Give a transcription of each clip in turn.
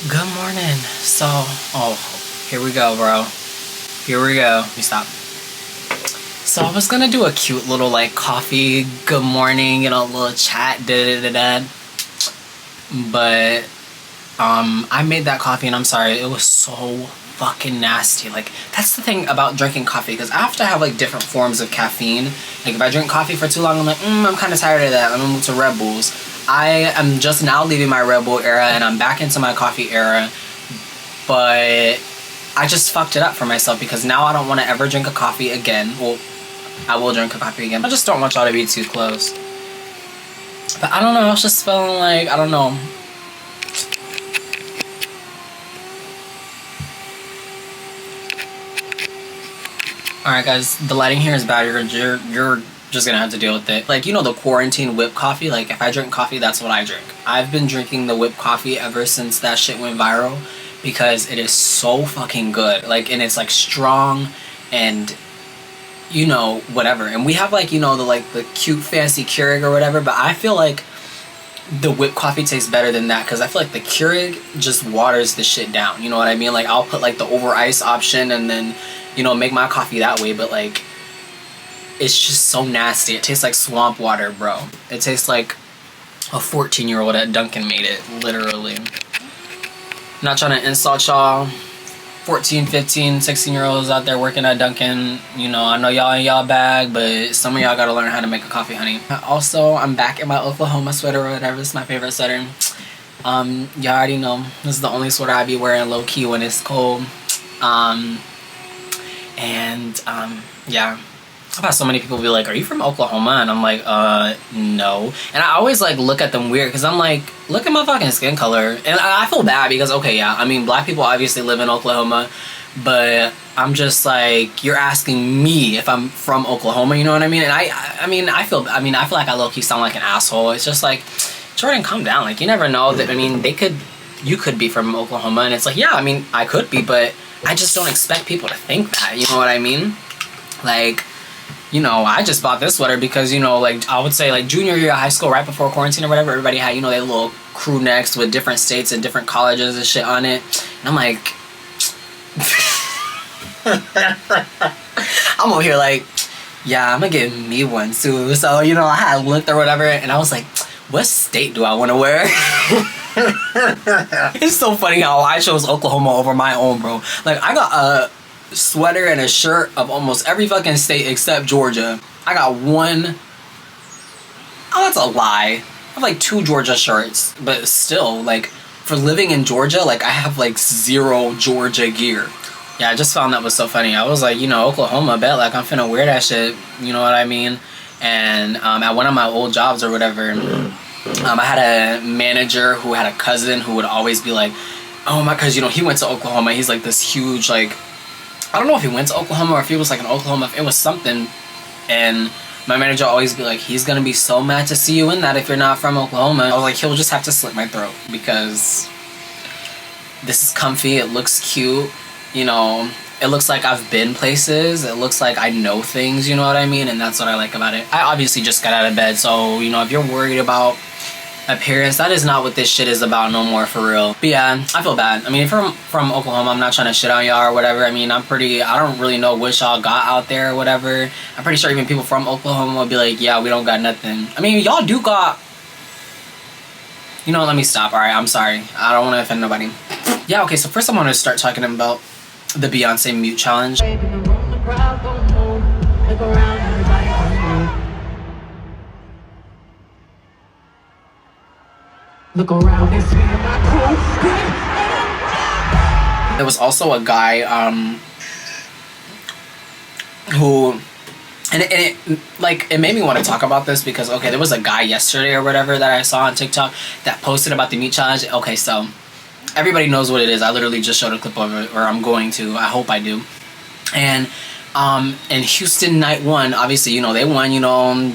Good morning. So, here we go, bro. Here we go. Let me stop. So I was gonna do a cute little like coffee, good morning, little chat, but I made that coffee and I'm sorry, it was so fucking nasty. Like, that's the thing about drinking coffee, because I have to have like different forms of caffeine. Like, if I drink coffee for too long, I'm like, I'm kind of tired of that. I'm gonna move to Red Bulls. I am just now leaving my Red Bull era and I'm back into my coffee era, but I just fucked it up for myself because now I don't want to ever drink a coffee again. Well, I will drink a coffee again. I just don't want y'all to be too close. But I don't know, I was just feeling like, I don't know. Alright guys, the lighting here is bad. You're just gonna have to deal with it. Like, the quarantine whipped coffee? Like, if I drink coffee, that's what I drink. I've been drinking the whipped coffee ever since that shit went viral because it is so fucking good. Like, and it's like strong and whatever. And we have like, the cute fancy Keurig or whatever, but I feel like the whipped coffee tastes better than that because I feel like the Keurig just waters the shit down. You know what I mean? Like, I'll put like the over ice option and then, make my coffee that way, but like, it's just so nasty. It tastes like swamp water, bro. It tastes like a 14-year-old at Dunkin' made it, literally. Not trying to insult y'all 14, 15, 16-year-olds out there working at Dunkin'. I know y'all in y'all bag, but some of y'all gotta learn how to make a coffee, honey. Also, I'm back in my Oklahoma sweater or whatever. It's my favorite sweater. Y'all already know this is the only sweater I be wearing low-key when it's cold. Yeah. I've had so many people be like, are you from Oklahoma? And I'm like, no. And I always like look at them weird because I'm like, look at my fucking skin color. And I feel bad because, okay, yeah, I mean, black people obviously live in Oklahoma, but I'm just like, you're asking me if I'm from Oklahoma, you know what I mean? And I feel like I low-key sound like an asshole. It's just like, Jordan, calm down. Like, you never know that, you could be from Oklahoma, and it's like, yeah, I could be, but I just don't expect people to think that, you know what I mean? Like, I just bought this sweater because, like, I would say, like, junior year of high school, right before quarantine or whatever, everybody had, their little crew necks with different states and different colleges and shit on it. And I'm like... I'm over here like, yeah, I'm gonna get me one, too. So, I had looked or whatever, and I was like, what state do I want to wear? It's so funny how I chose Oklahoma over my own, bro. Like, I got a sweater and a shirt of almost every fucking state except Georgia. I got one. Oh, that's a lie. I have like 2 Georgia shirts, but still, like, for living in Georgia, like, I have like 0 Georgia gear. Yeah, I just found that was so funny. I was like, Oklahoma, bet, like, I'm finna wear that shit, you know what I mean? And at one of my old jobs or whatever, I had a manager who had a cousin who would always be like, oh my, because he went to Oklahoma. He's like this huge, like, I don't know if he went to Oklahoma or if he was like in Oklahoma. It was something. And my manager always be like, he's gonna be so mad to see you in that if you're not from Oklahoma. I was like, he'll just have to slit my throat because this is comfy. It looks cute. It looks like I've been places. It looks like I know things, you know what I mean? And that's what I like about it. I obviously just got out of bed, so, if you're worried about appearance, that is not what this shit is about no more, for real. But yeah, I feel bad. If you're from Oklahoma, I'm not trying to shit on y'all or whatever. I don't really know what y'all got out there or whatever. I'm pretty sure even people from Oklahoma would be like, yeah, we don't got nothing. Y'all do got... let me stop, alright? I'm sorry. I don't want to offend nobody. Yeah, okay, so first I want to start talking about the Beyonce mute challenge. Look around and see my crew. There was also a guy who, and it made me want to talk about this because, okay, there was a guy yesterday or whatever that I saw on TikTok that posted about the mute challenge. Okay, so everybody knows what it is. I literally just showed a clip of it, or I'm going to. I hope I do. And in Houston night 1, obviously, they won,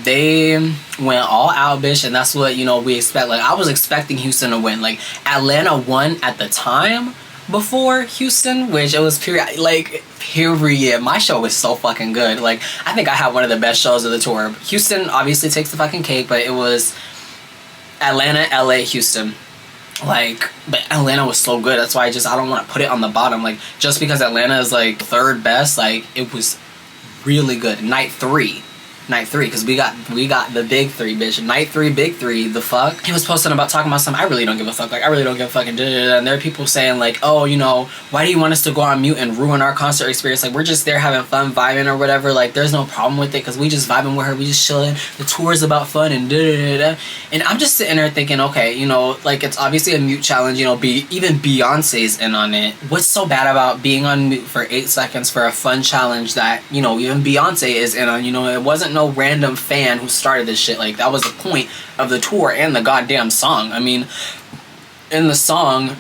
they went all out, bitch, and that's what, we expect. Like, I was expecting Houston to win. Like, Atlanta won at the time before Houston, which it was period. My show was so fucking good. Like, I think I had one of the best shows of the tour. Houston obviously takes the fucking cake, but it was Atlanta, LA, Houston. Like, but Atlanta was so good. That's why I don't want to put it on the bottom. Like, just because Atlanta is like third best, like it was really good. Night three, because we got the big three, bitch. Night three, big three. The fuck? He was posting about talking about something. I really don't give a fuck. Like, I really don't give a fucking. And there are people saying like, oh, you know, why do you want us to go on mute and ruin our concert experience? Like, we're just there having fun, vibing or whatever. Like, there's no problem with it because we just vibing with her. We just chilling. The tour is about fun and And I'm just sitting there thinking, okay, you know, like it's obviously a mute challenge. You know, even Beyonce's in on it. What's so bad about being on mute for 8 seconds for a fun challenge that, you know, even Beyonce is in on? You know, it wasn't no random fan who started this shit. Like, that was the point of the tour and the goddamn song. I mean, in the song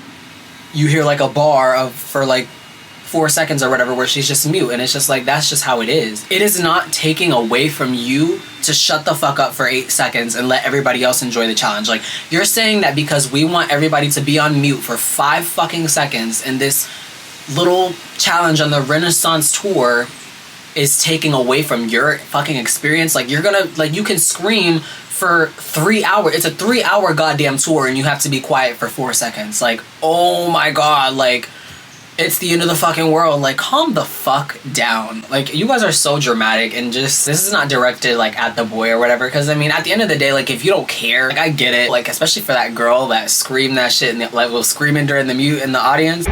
you hear like a bar for like 4 seconds or whatever where she's just mute, and it's just like, that's just how it is. It is not taking away from you to shut the fuck up for 8 seconds and let everybody else enjoy the challenge. Like, you're saying that because we want everybody to be on mute for 5 fucking seconds in this little challenge on the Renaissance tour is taking away from your fucking experience. Like, you're gonna, like, you can scream for 3 hours. It's a 3-hour goddamn tour and you have to be quiet for 4 seconds. Like, oh my god, like, it's the end of the fucking world. Like, calm the fuck down. Like, you guys are so dramatic, and just, this is not directed like at the boy or whatever, because I mean, at the end of the day, like, if you don't care, like, I get it, like, especially for that girl that screamed that shit and like was screaming during the mute in the audience.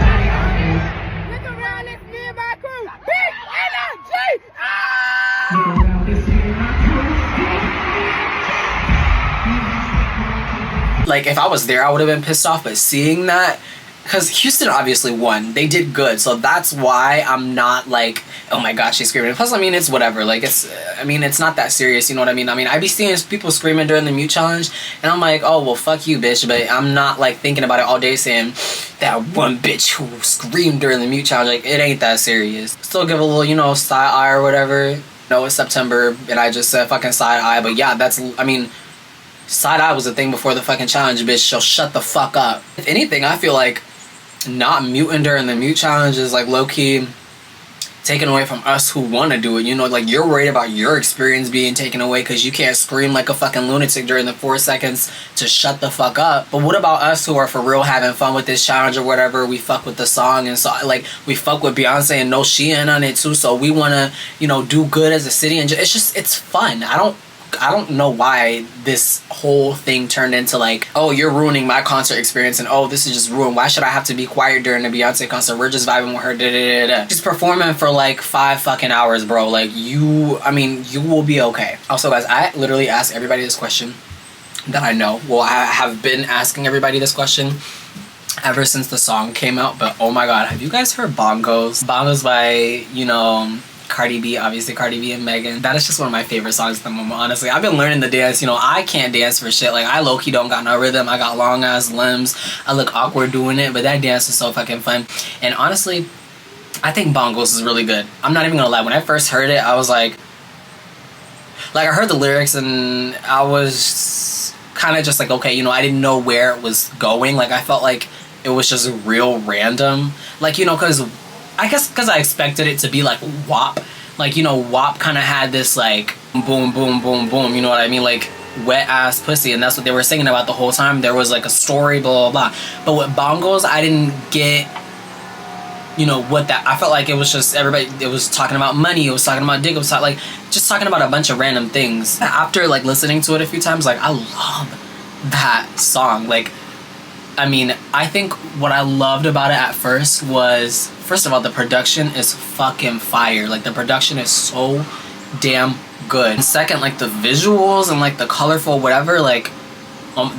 Like, if I was there, I would have been pissed off, but seeing that, because Houston obviously won, they did good, so that's why I'm not like, oh my god, she's screaming. Plus, I mean, it's whatever, like, it's, I mean, it's not that serious, you know what I mean? I mean, I be seeing people screaming during the mute challenge, and I'm like, oh, well, fuck you, bitch, but I'm not, like, thinking about it all day saying, that one bitch who screamed during the mute challenge, like, it ain't that serious. Still give a little, you know, side eye or whatever. No, it's September, and I just said fucking side eye, but yeah, that's, I mean, side eye was the thing before the fucking challenge, bitch, so shut the fuck up. If anything, I feel like not muting during the mute challenge is like low-key taken away from us who want to do it, you know? Like, you're worried about your experience being taken away because you can't scream like a fucking lunatic during the 4 seconds to shut the fuck up. But what about us who are for real having fun with this challenge or whatever? We fuck with the song, and so, like, we fuck with Beyonce and know she in on it too, so we want to, you know, do good as a city, and it's just, it's fun. I don't know why this whole thing turned into like, oh, you're ruining my concert experience, and oh, this is just ruined. Why should I have to be quiet during the Beyonce concert? We're just vibing with her. She's performing for like 5 fucking hours, bro. Like, I mean, you will be okay. Also, guys, I literally ask everybody this question that I know. Well, I have been asking everybody this question ever since the song came out, but oh my god, have you guys heard Bongos? Bongos by, you know, Cardi B, obviously Cardi B and Megan. That is just one of my favorite songs at the moment, honestly. I've been learning the dance, you know, I can't dance for shit. Like, I low-key don't got no rhythm. I got long-ass limbs. I look awkward doing it, but that dance is so fucking fun. And honestly, I think Bongos is really good. I'm not even gonna lie. When I first heard it, I was like, I heard the lyrics and I was kind of just like, okay, you know, I didn't know where it was going. Like, I felt like it was just real random. Like, you know, because I guess because I expected it to be like WAP. Like, you know, WAP kind of had this like boom, boom, boom, boom, you know what I mean? Like, wet ass pussy, and that's what they were singing about the whole time. There was like a story, blah, blah, blah. But with Bongos, I didn't get, you know, what that, I felt like it was just everybody, it was talking about money, it was talking about dick, it was just talking about a bunch of random things. After like listening to it a few times, like, I love that song. Like, I mean, I think what I loved about it at first was, first of all, the production is fucking fire. Like, the production is so damn good. And second, like, the visuals and like the colorful whatever, like,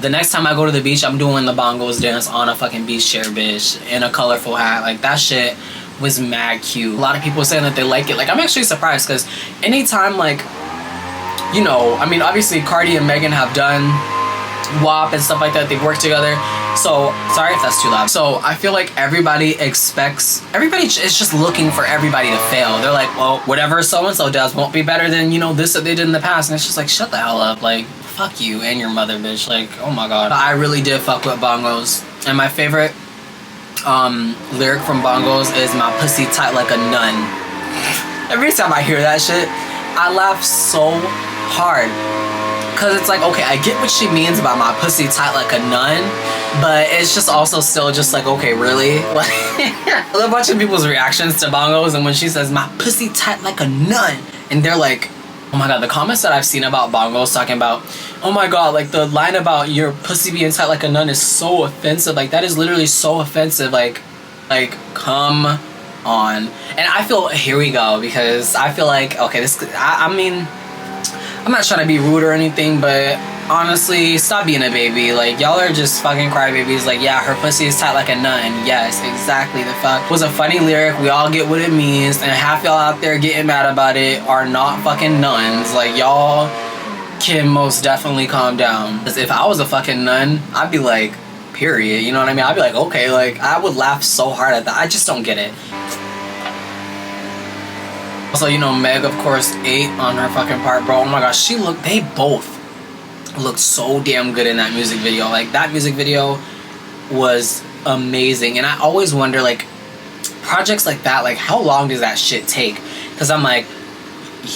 the next time I go to the beach, I'm doing the Bongos dance on a fucking beach chair, bitch, in a colorful hat. Like, that shit was mad cute. A lot of people saying that they like it. Like, I'm actually surprised, because anytime, like, you know, I mean, obviously Cardi and Megan have done WAP and stuff like that. They've worked together. So, sorry if that's too loud. So, I feel like everybody is just looking for everybody to fail. They're like, well, whatever so-and-so does won't be better than, you know, this that they did in the past. And it's just like, shut the hell up. Like, fuck you and your mother, bitch. Like, oh my god. I really did fuck with Bongos. And my favorite lyric from Bongos is "my pussy tight like a nun." Every time I hear that shit, I laugh so hard. Cause it's like, okay, I get what she means about my pussy tight like a nun, but it's just also still just like, okay, really? Like, I love watching people's reactions to Bongos, and when she says my pussy tight like a nun, and they're like, oh my god, the comments that I've seen about Bongos talking about, oh my god, like the line about your pussy being tight like a nun is so offensive. Like that is literally so offensive. Like come on. And I feel, here we go, because I feel like, okay, this, I mean, I'm not trying to be rude or anything, but honestly, stop being a baby. Like, y'all are just fucking crybabies. Like, yeah, her pussy is tight like a nun. Yes, exactly. The fuck. It was a funny lyric. We all get what it means. And half y'all out there getting mad about it are not fucking nuns. Like, y'all can most definitely calm down. Because if I was a fucking nun, I'd be like, period. You know what I mean? I'd be like, okay, like, I would laugh so hard at that. I just don't get it. Also, you know, Meg, of course, ate on her fucking part, bro. Oh my gosh, they both looked so damn good in that music video. Like, that music video was amazing. And I always wonder, like, projects like that, like, how long does that shit take? Because I'm like,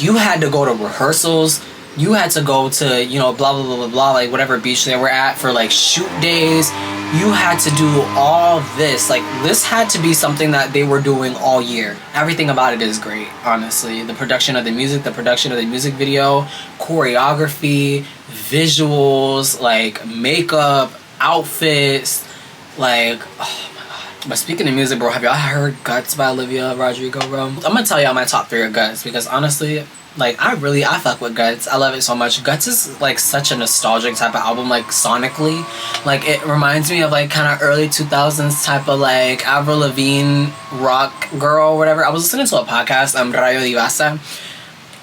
you had to go to rehearsals, you had to go to, you know, blah, blah, blah, blah, blah, like, whatever beach they were at for, like, shoot days. You had to do all this. Like, this had to be something that they were doing all year. Everything about it is great, honestly. The production of the music, the production of the music video, choreography, visuals, like, makeup, outfits, like, oh my god. But speaking of music, bro, have y'all heard Guts by Olivia Rodrigo, bro? I'm gonna tell y'all my top 3 of Guts, because honestly, like, I fuck with Guts. I love it so much. Guts is, like, such a nostalgic type of album, like, sonically. Like, it reminds me of, like, kind of early 2000s type of, like, Avril Lavigne rock girl or whatever. I was listening to a podcast, Rayo Divasa,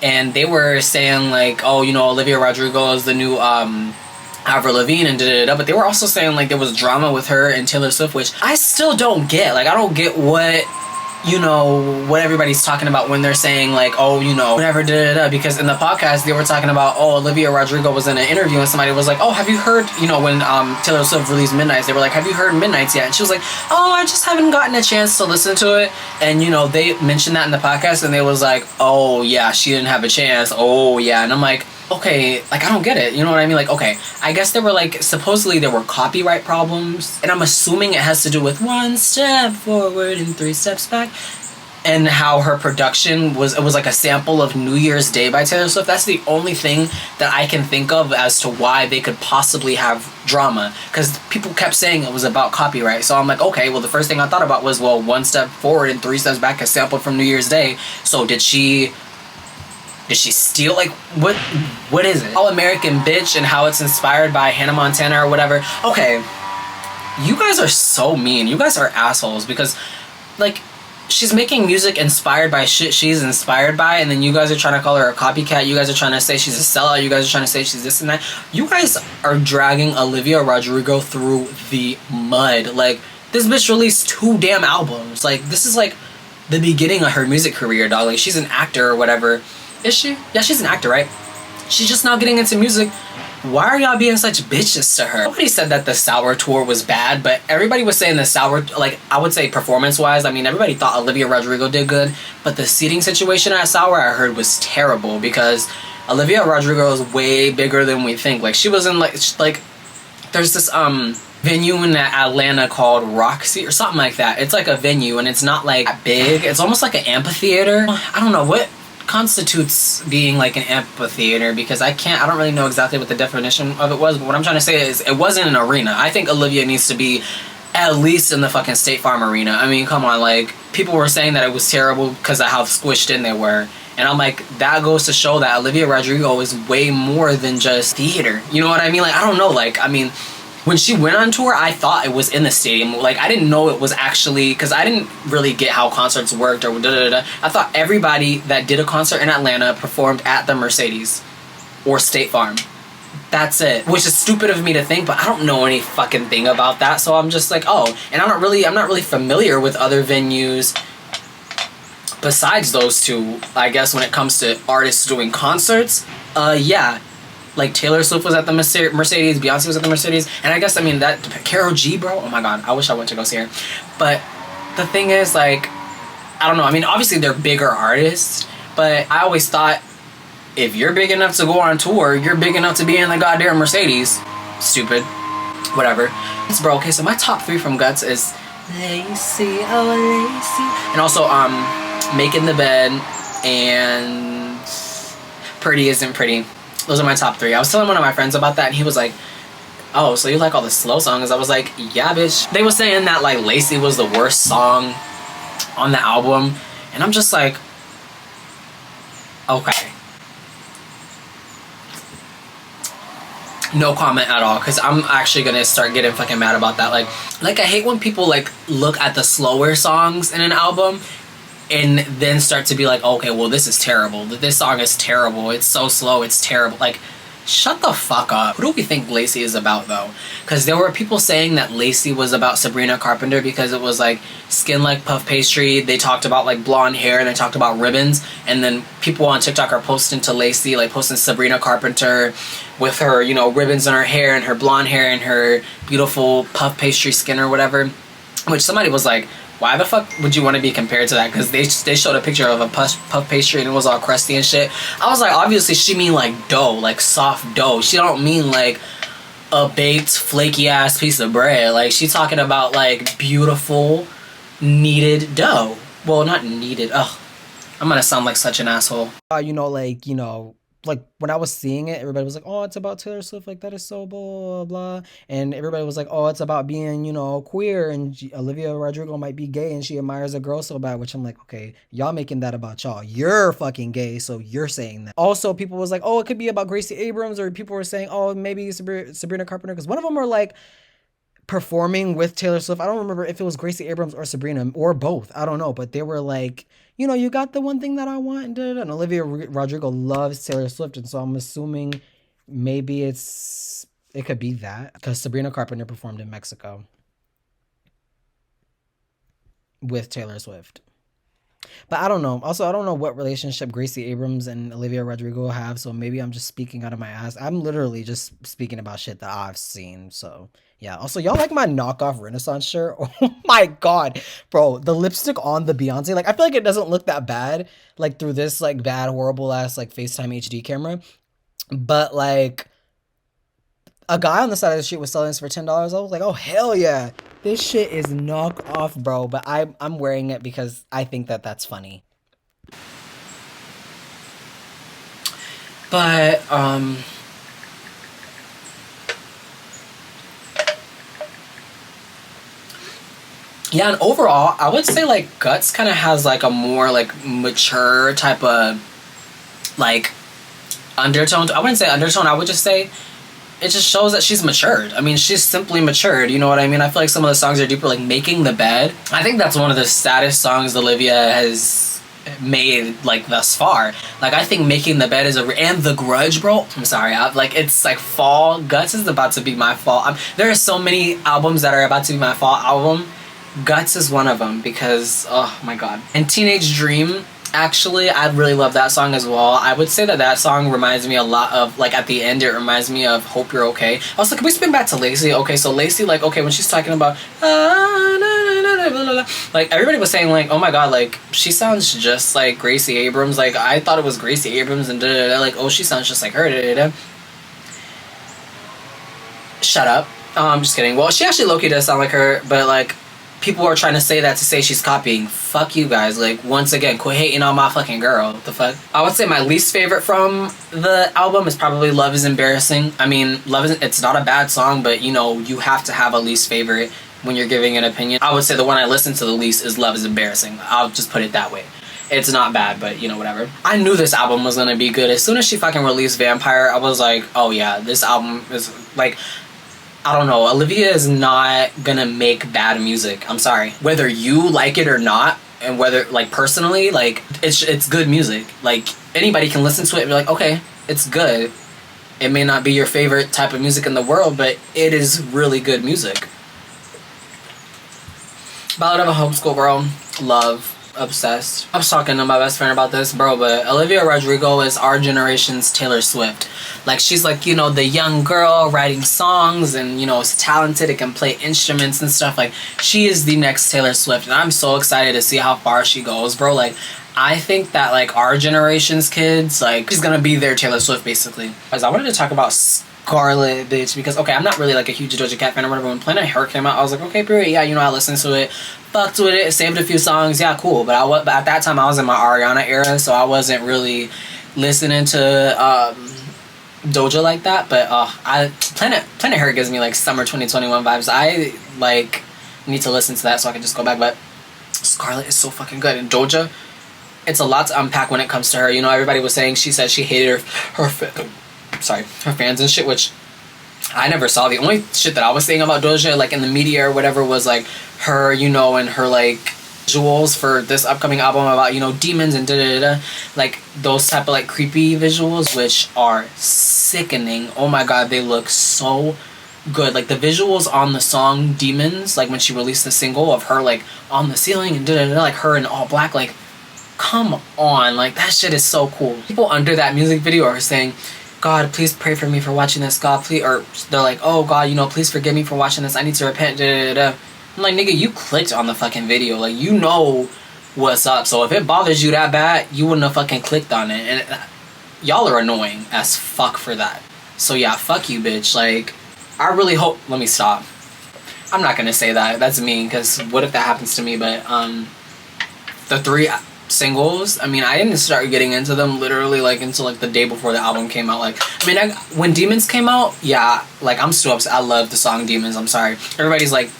and they were saying, like, oh, you know, Olivia Rodrigo is the new, Avril Lavigne and da-da-da-da, but they were also saying, like, there was drama with her and Taylor Swift, which I still don't get. Like, I don't get what, you know, what everybody's talking about when they're saying, like, oh, you know, whatever, da-da-da, because in the podcast, they were talking about, oh, Olivia Rodrigo was in an interview and somebody was like, oh, have you heard, you know, when Taylor Swift released Midnights, they were like, have you heard Midnights yet? And she was like, oh, I just haven't gotten a chance to listen to it. And, you know, they mentioned that in the podcast, and they was like, oh, yeah, she didn't have a chance. Oh, yeah. And I'm like, okay, like, I don't get it. You know what I mean? Like, okay, I guess there were, like, supposedly there were copyright problems, and I'm assuming it has to do with 1 step forward and 3 steps back, and how her production was, it was like a sample of New Year's Day by Taylor Swift. That's the only thing that I can think of as to why they could possibly have drama, because people kept saying it was about copyright. So I'm like, okay, well, the first thing I thought about was, well, 1 step forward and 3 steps back is sampled from New Year's Day. So did she steal? Like, what is it? All American Bitch and how it's inspired by Hannah Montana or whatever. Okay, you guys are so mean. You guys are assholes, because, like, she's making music inspired by shit she's inspired by, and then you guys are trying to call her a copycat. You guys are trying to say she's a sellout. You guys are trying to say she's this and that. You guys are dragging Olivia Rodrigo through the mud. Like, this bitch released 2 damn albums. Like, this is, like, the beginning of her music career, dog. Like, she's an actor or whatever. Is she? Yeah, she's an actor, right? She's just now getting into music. Why are y'all being such bitches to her? Nobody said that the Sour tour was bad, but everybody was saying the Sour, like, I would say performance-wise, I mean, everybody thought Olivia Rodrigo did good, but the seating situation at Sour, I heard, was terrible, because Olivia Rodrigo is way bigger than we think. Like, she was in, like, there's this, venue in Atlanta called Roxy or something like that. It's like a venue, and it's not, like, big. It's almost like an amphitheater. I don't know what constitutes being like an amphitheater, because I don't really know exactly what the definition of it was, but what I'm trying to say is it wasn't an arena. I think Olivia needs to be at least in the fucking State Farm Arena. I mean, come on, like, people were saying that it was terrible because of how squished in they were, and I'm like, that goes to show that Olivia Rodrigo is way more than just theater. You know what I mean? Like, I don't know, like, I mean, when she went on tour, I thought it was in the stadium. Like, I didn't know it was actually, because I didn't really get how concerts worked or da-da-da-da. I thought everybody that did a concert in Atlanta performed at the Mercedes or State Farm. That's it. Which is stupid of me to think, but I don't know any fucking thing about that. So I'm just like, oh. And I'm not really familiar with other venues besides those 2, I guess, when it comes to artists doing concerts. Yeah. Like, Taylor Swift was at the Mercedes, Beyonce was at the Mercedes, and I guess, I mean, that, Karol G, bro, oh my god, I wish I went to go see her. But the thing is, like, I don't know, I mean, obviously they're bigger artists, but I always thought if you're big enough to go on tour, you're big enough to be in the goddamn Mercedes. Stupid. Whatever. Bro, okay, so my top 3 from Guts is Lacy, oh Lacy. And also, Making the Bed and Pretty Isn't Pretty. Those are my top 3. I was telling one of my friends about that and he was like, oh, so you like all the slow songs? I was like, yeah, bitch. They were saying that like Lacy was the worst song on the album. And I'm just like, okay. No comment at all, because I'm actually gonna start getting fucking mad about that. Like I hate when people like look at the slower songs in an album and then start to be like, okay, well, this is terrible. This song is terrible. It's so slow. It's terrible. Like, shut the fuck up. Who do we think Lacy is about, though? Because there were people saying that Lacy was about Sabrina Carpenter because it was, like, skin like puff pastry. They talked about, like, blonde hair, and they talked about ribbons. And then people on TikTok are posting to Lacy, like, posting Sabrina Carpenter with her, you know, ribbons in her hair and her blonde hair and her beautiful puff pastry skin or whatever. Which somebody was like, why the fuck would you want to be compared to that? Because they showed a picture of a puff pastry and it was all crusty and shit. I was like, obviously she mean like dough, like soft dough. She don't mean like a baked flaky ass piece of bread. Like, she talking about like beautiful kneaded dough. Well, not kneaded. Ugh, I'm gonna sound like such an asshole. You know, like when I was seeing it, everybody was like, oh, it's about Taylor Swift, like that is so blah blah, and everybody was like, oh, it's about being, you know, queer, and Olivia Rodrigo might be gay and she admires a girl so bad, which I'm like, okay, y'all making that about y'all. You're fucking gay, so you're saying that. Also, people was like, oh, it could be about Gracie Abrams, or people were saying, oh, maybe Sabrina Carpenter, because one of them were like performing with Taylor Swift. I don't remember if it was Gracie Abrams or Sabrina or both. I don't know, but they were like, you know, you got the one thing that I want. And Olivia Rodrigo loves Taylor Swift, and so I'm assuming maybe it could be that, because Sabrina Carpenter performed in Mexico with Taylor Swift. But I don't know. Also, I don't know what relationship Gracie Abrams and Olivia Rodrigo have, so maybe I'm just speaking out of my ass. I'm literally just speaking about shit that I've seen, so yeah. Also, y'all like my knockoff Renaissance shirt? Oh my god, bro, the lipstick on the Beyonce, like, I feel like it doesn't look that bad, like, through this, like, bad, horrible ass, like, FaceTime HD camera, but, like, a guy on the side of the street was selling this for $10. I was like, oh, hell yeah. This shit is knock off, bro. But I'm wearing it because I think that that's funny. But, yeah, and overall, I would say, like, Guts kind of has, like, a more, like, mature type of, like, undertone. I wouldn't say undertone. I would just say it just shows that she's matured. I mean, she's simply matured, you know what I mean? I feel like some of the songs are deeper, like Making the Bed. I think that's one of the saddest songs Olivia has made, like, thus far. Like, I think Making the Bed is and The Grudge, bro. I'm sorry, like, it's like fall. Guts is about to be my fall. There are so many albums that are about to be my fall album. Guts is one of them because, oh my god. And Teenage Dream, actually, I really love that song as well. I would say that that song reminds me a lot of, like, at the end, it reminds me of Hope You're Okay. Also, can we spin back to Lacy? Okay, so Lacy, like, okay, when she's talking about, like, everybody was saying, like, oh my god, like, she sounds just like Gracie Abrams. Like, I thought it was Gracie Abrams and like, oh, she sounds just like her, Shut up. I'm just kidding. Well, she actually low-key does sound like her, but, like, people are trying to say that to say she's copying. Fuck you guys. Like, once again, quit hating on my fucking girl. What the fuck? I would say my least favorite from the album is probably Love Is Embarrassing. I mean, it's not a bad song, but, you know, you have to have a least favorite when you're giving an opinion. I would say the one I listen to the least is Love Is Embarrassing. I'll just put it that way. It's not bad, but, you know, whatever. I knew this album was gonna be good. As soon as she fucking released Vampire, I was like, oh yeah, this album is, like, I don't know, Olivia is not gonna make bad music. I'm sorry. Whether you like it or not, and whether, like, personally, like, it's good music. Like, anybody can listen to it and be like, okay, it's good. It may not be your favorite type of music in the world, but it is really good music. Ballad of a Homeschool Girl, love. Obsessed. I was talking to my best friend about this, bro, but Olivia Rodrigo is our generation's Taylor Swift. Like, she's like, you know, the young girl writing songs and, you know, is talented and can play instruments and stuff. Like, she is the next Taylor Swift, and I'm so excited to see how far she goes, bro. Like, I think that like our generation's kids, like she's gonna be their Taylor Swift basically. As I wanted to talk about Scarlet, bitch, because okay, I'm not really like a huge Doja Cat fan or whatever. When Planet Her came out, I was like, okay, period, yeah, you know, I listened to it, fucked with it, saved a few songs, yeah, cool. But but at that time I was in my Ariana era, so I wasn't really listening to Doja like that. But Planet Her gives me like summer 2021 vibes. I like need to listen to that so I can just go back. But Scarlet is so fucking good, and Doja, it's a lot to unpack when it comes to her. You know, everybody was saying she said she hated her fans and shit, which I never saw. The only shit that I was saying about Doja, like in the media or whatever, was like her, you know, and her like visuals for this upcoming album about, you know, demons and da-da-da-da, like those type of like creepy visuals, which are sickening. Oh my god, they look so good. Like the visuals on the song Demons, like when she released the single of her like on the ceiling and da-da-da-da, like her in all black, like come on, like that shit is so cool. People under that music video are saying, God, please pray for me for watching this, God, please, or they're like, oh God, you know, please forgive me for watching this, I need to repent, da da da. I'm like, nigga, you clicked on the fucking video, like, you know what's up. So if it bothers you that bad, you wouldn't have fucking clicked on it. And y'all are annoying as fuck for that. So yeah, fuck you, bitch. Like, I really hope, let me stop. I'm not gonna say that, that's mean, because what if that happens to me? But the 3 singles, I mean, I didn't start getting into them literally like until like the day before the album came out. Like, I mean, when Demons came out, yeah, like I'm still upset. I love the song Demons, I'm sorry. Everybody's like,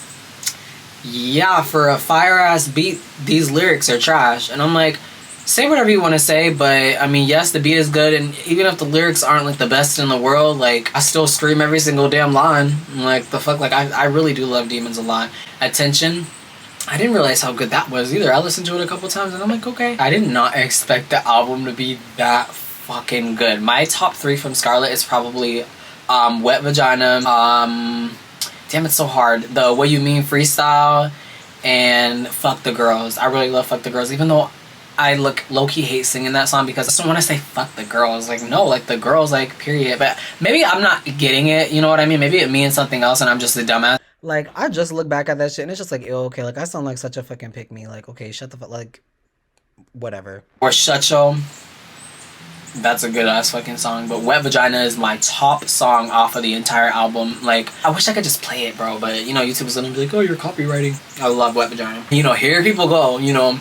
yeah, for a fire ass beat, these lyrics are trash. And I'm like, say whatever you want to say, but I mean, yes, the beat is good, and even if the lyrics aren't like the best in the world, like I still scream every single damn line. I'm like, the fuck, like I really do love Demons a lot. Attention, I didn't realize how good that was either. I listened to it a couple times and I'm like, okay. I did not expect the album to be that fucking good. My top 3 from Scarlet is probably Wet Vagina, damn, it's so hard, the What You Mean freestyle, and Fuck the Girls. I really love Fuck the Girls, even though I low-key hate singing that song because I just don't want to say fuck the girls. Like, no, like the girls, like, period. But maybe I'm not getting it, you know what I mean? Maybe it means something else and I'm just a dumbass. Like, I just look back at that shit and it's just like, ew, okay, like I sound like such a fucking pick me. Like, okay, shut the fuck, like, whatever. Or Shutcho. That's a good ass fucking song. But Wet Vagina is my top song off of the entire album. Like, I wish I could just play it, bro. But, you know, YouTube is gonna be like, oh, you're copywriting. I love Wet Vagina. You know, here people go, you know,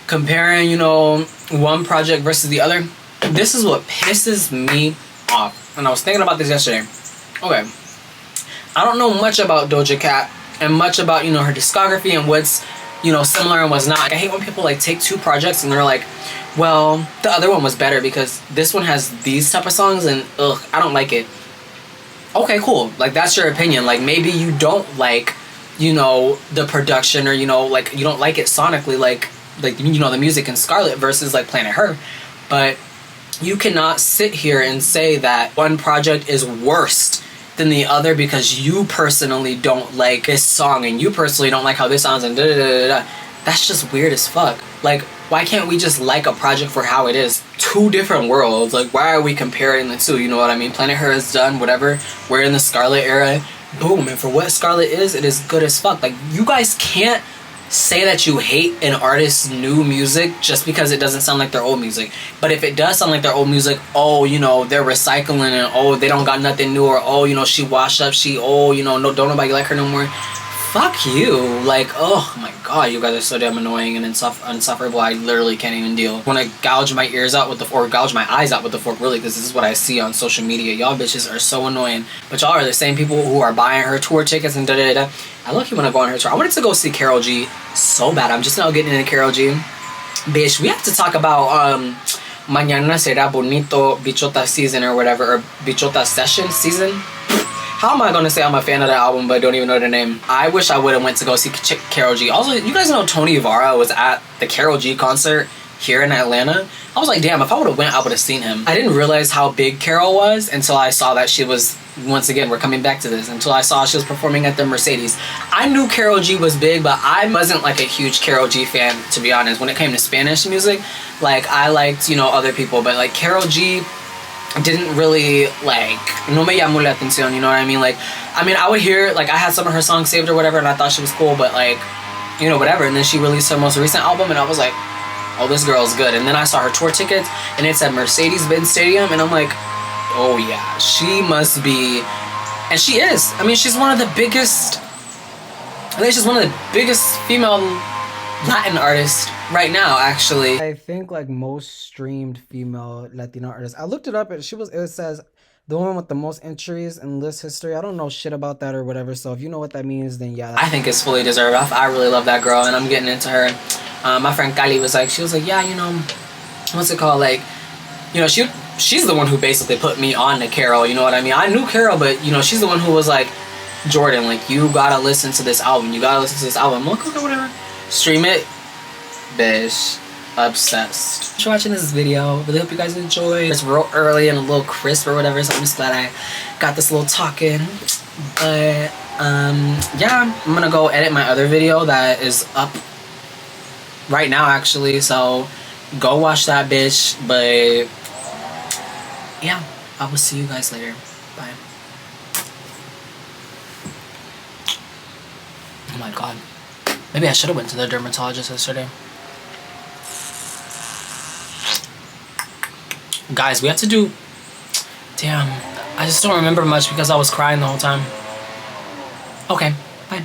comparing, you know, one project versus the other. This is what pisses me off. And I was thinking about this yesterday. Okay. I don't know much about Doja Cat and much about, you know, her discography and what's, you know, similar and what's not. I hate when people like take 2 projects and they're like, well, the other one was better because this one has these type of songs and ugh, I don't like it. Okay, cool. Like, that's your opinion. Like, maybe you don't like, you know, the production, or, you know, like, you don't like it sonically, like, you know, the music in Scarlet versus like Planet Her. But you cannot sit here and say that one project is worse than the other because you personally don't like this song and you personally don't like how this sounds and da da da da. That's just weird as fuck. Like, why can't we just like a project for how it is? 2 different worlds. Like, why are we comparing the 2? You know what I mean? Planet Her is done, whatever. We're in the Scarlet era. Boom. And for what Scarlet is, it is good as fuck. Like, you guys can't say that you hate an artist's new music just because it doesn't sound like their old music. But if it does sound like their old music, oh, you know, they're recycling and oh, they don't got nothing new, or oh, you know, she washed up, oh, you know, no, don't nobody like her no more. Fuck you. Like, oh my god, you guys are so damn annoying and insufferable. I literally can't even deal. When I gouge my ears out with the fork, or gouge my eyes out with the fork, really, because this is what I see on social media. Y'all bitches are so annoying. But y'all are the same people who are buying her tour tickets and da da da. I lucky when I go on her tour. I wanted to go see Karol G so bad. I'm just now getting into Karol G. Bitch, we have to talk about Mañana Será Bonito Bichota season or whatever, or Bichota session season. How am I gonna say I'm a fan of the album but don't even know the name? I wish I would have went to go see Karol G. Also, you guys know Tony Vara was at the Karol G concert here in Atlanta. I was like, damn, if I would have went, I would have seen him. I didn't realize how big Karol was until I saw that she was, once again, we're coming back to this, until I saw she was performing at the Mercedes. I knew Karol G was big, but I wasn't like a huge Karol G fan, to be honest. When it came to Spanish music, like, I liked, you know, other people, but like Karol G didn't really, like, no me llamó la atención, you know what I mean? Like, I mean, I would hear, like, I had some of her songs saved or whatever, and I thought she was cool, but like, you know, whatever. And then she released her most recent album, and I was like, oh, this girl's good. And then I saw her tour tickets, and it said Mercedes-Benz Stadium, and I'm like, oh yeah, she must be, and she is. I mean, she's one of the biggest, I think she's one of the biggest female Latin artists right now, actually. I think like most streamed female Latino artists. I looked it up and it says the one with the most entries in list history. I don't know shit about that or whatever. So if you know what that means, then yeah. I think it's fully deserved. I really love that girl, and I'm getting into her. My friend Kylie was like, yeah, you know, what's it called? Like, you know, she's the one who basically put me on to Carol. You know what I mean? I knew Carol, but you know, she's the one who was like, Jordan, like, you gotta listen to this album. You gotta listen to this album. I'm like, okay, whatever. Stream it, bitch. Obsessed. Thanks for watching this video. Really hope you guys enjoyed. It's real early and a little crisp or whatever, so I'm just glad I got this little talking. But yeah, I'm gonna go edit my other video that is up right now actually, so go watch that bitch. But yeah, I will see you guys later. Bye. Oh my god, maybe I should have went to the dermatologist yesterday. Guys, we have to do... Damn, I just don't remember much because I was crying the whole time. Okay, bye.